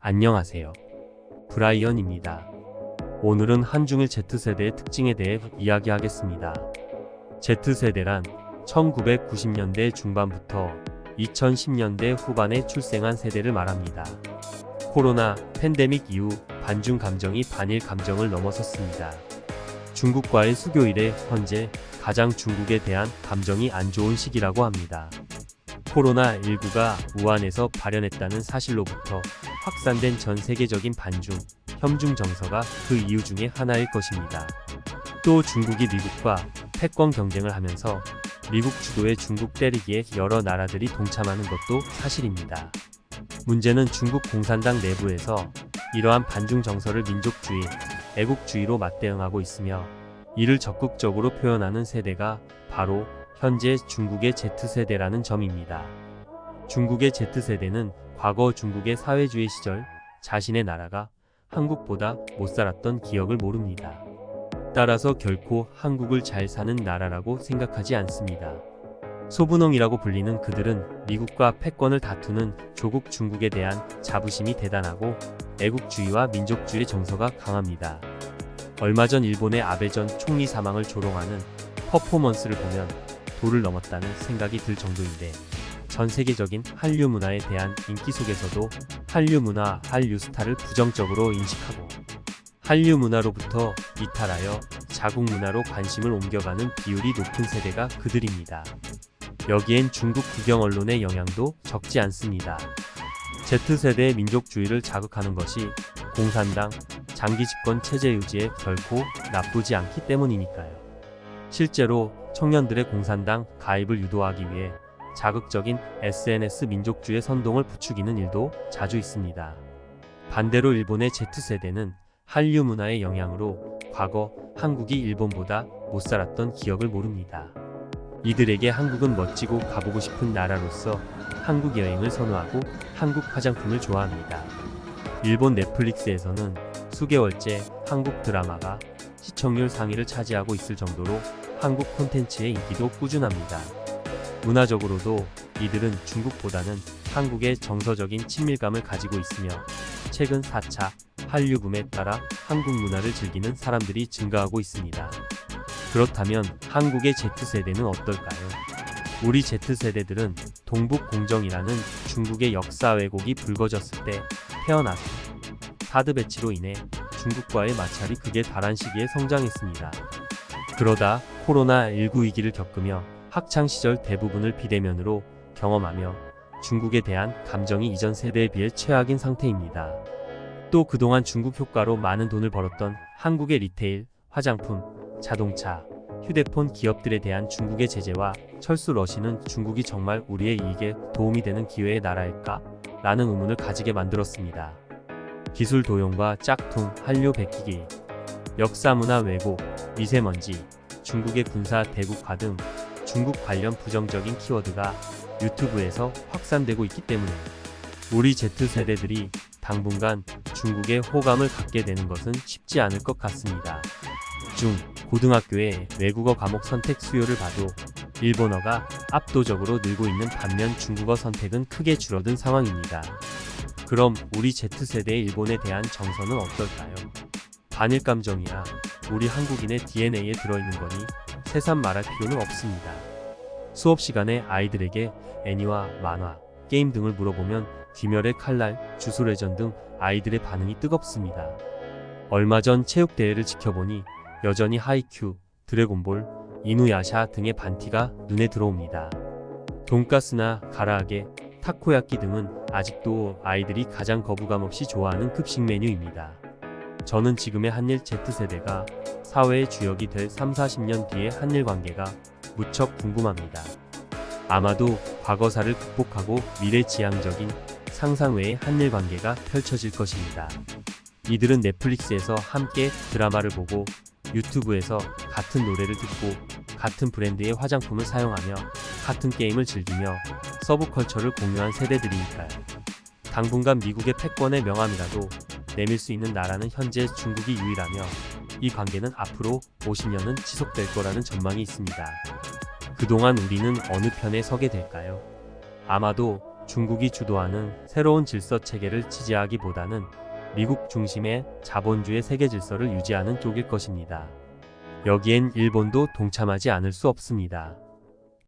안녕하세요. 브라이언입니다. 오늘은 한중일 Z세대의 특징에 대해 이야기하겠습니다. Z세대란 1990년대 중반부터 2010년대 후반에 출생한 세대를 말합니다. 코로나 팬데믹 이후 반중 감정이 반일 감정을 넘어섰습니다. 중국과의 수교 이래 현재 가장 중국에 대한 감정이 안 좋은 시기라고 합니다. 코로나19가 우한에서 발현했다는 사실로부터 확산된 전 세계적인 반중, 협중 정서가 그 이유 중에 하나일 것입니다. 또 중국이 미국과 패권 경쟁을 하면서 미국 주도의 중국 때리기에 여러 나라들이 동참하는 것도 사실입니다. 문제는 중국 공산당 내부에서 이러한 반중 정서를 민족주의, 애국주의로 맞대응하고 있으며 이를 적극적으로 표현하는 세대가 바로 현재 중국의 Z세대라는 점입니다. 중국의 Z세대는 과거 중국의 사회주의 시절 자신의 나라가 한국보다 못 살았던 기억을 모릅니다. 따라서 결코 한국을 잘 사는 나라라고 생각하지 않습니다. 소분홍이라고 불리는 그들은 미국과 패권을 다투는 조국 중국에 대한 자부심이 대단하고 애국주의와 민족주의 정서가 강합니다. 얼마 전 일본의 아베 전 총리 사망을 조롱하는 퍼포먼스를 보면 도를 넘었다는 생각이 들 정도인데, 전 세계적인 한류 문화에 대한 인기 속에서도 한류 문화, 한류 스타를 부정적으로 인식하고 한류 문화로부터 이탈하여 자국 문화로 관심을 옮겨가는 비율이 높은 세대가 그들입니다. 여기엔 중국 국영 언론의 영향도 적지 않습니다. Z세대의 민족주의를 자극하는 것이 공산당 장기 집권 체제 유지에 결코 나쁘지 않기 때문이니까요. 실제로 청년들의 공산당 가입을 유도하기 위해 자극적인 SNS 민족주의 선동을 부추기는 일도 자주 있습니다. 반대로 일본의 Z세대는 한류 문화의 영향으로 과거 한국이 일본보다 못 살았던 기억을 모릅니다. 이들에게 한국은 멋지고 가보고 싶은 나라로서 한국 여행을 선호하고 한국 화장품을 좋아합니다. 일본 넷플릭스에서는 수개월째 한국 드라마가 시청률 상위를 차지하고 있을 정도로 한국 콘텐츠의 인기도 꾸준합니다. 문화적으로도 이들은 중국보다는 한국에 정서적인 친밀감을 가지고 있으며 최근 4차 한류 붐에 따라 한국 문화를 즐기는 사람들이 증가하고 있습니다. 그렇다면 한국의 Z세대는 어떨까요? 우리 Z세대들은 동북공정이라는 중국의 역사 왜곡이 불거졌을 때 태어나서 사드 배치로 인해 중국과의 마찰이 극에 달한 시기에 성장했습니다. 그러다 코로나19 위기를 겪으며 학창시절 대부분을 비대면으로 경험하며 중국에 대한 감정이 이전 세대에 비해 최악인 상태입니다. 또 그동안 중국 효과로 많은 돈을 벌었던 한국의 리테일, 화장품, 자동차, 휴대폰 기업들에 대한 중국의 제재와 철수 러시는 중국이 정말 우리의 이익에 도움이 되는 기회의 나라일까? 라는 의문을 가지게 만들었습니다. 기술 도용과 짝퉁, 한류 베끼기, 역사 문화 왜곡, 미세먼지, 중국의 군사 대국화 등 중국 관련 부정적인 키워드가 유튜브에서 확산되고 있기 때문에 우리 Z세대들이 당분간 중국에 호감을 갖게 되는 것은 쉽지 않을 것 같습니다. 고등학교의 외국어 과목 선택 수요를 봐도 일본어가 압도적으로 늘고 있는 반면 중국어 선택은 크게 줄어든 상황입니다. 그럼 우리 Z세대의 일본에 대한 정서는 어떨까요? 반일 감정이야 우리 한국인의 DNA에 들어있는 거니 새삼 말할 필요는 없습니다. 수업 시간에 아이들에게 애니와 만화, 게임 등을 물어보면 귀멸의 칼날, 주술회전 등 아이들의 반응이 뜨겁습니다. 얼마 전 체육대회를 지켜보니 여전히 하이큐, 드래곤볼, 이누야샤 등의 반티가 눈에 들어옵니다. 돈가스나 가라아게, 타코야끼 등은 아직도 아이들이 가장 거부감 없이 좋아하는 급식 메뉴입니다. 저는 지금의 한일 Z세대가 사회의 주역이 될 30-40년 뒤의 한일 관계가 무척 궁금합니다. 아마도 과거사를 극복하고 미래지향적인 상상 외의 한일 관계가 펼쳐질 것입니다. 이들은 넷플릭스에서 함께 드라마를 보고 유튜브에서 같은 노래를 듣고 같은 브랜드의 화장품을 사용하며 같은 게임을 즐기며 서브컬처를 공유한 세대들이니까요. 당분간 미국의 패권의 명함이라도 내밀 수 있는 나라는 현재 중국이 유일하며 이 관계는 앞으로 50년은 지속될 거라는 전망이 있습니다. 그동안 우리는 어느 편에 서게 될까요? 아마도 중국이 주도하는 새로운 질서 체계를 지지하기보다는 미국 중심의 자본주의 세계 질서를 유지하는 쪽일 것입니다. 여기엔 일본도 동참하지 않을 수 없습니다.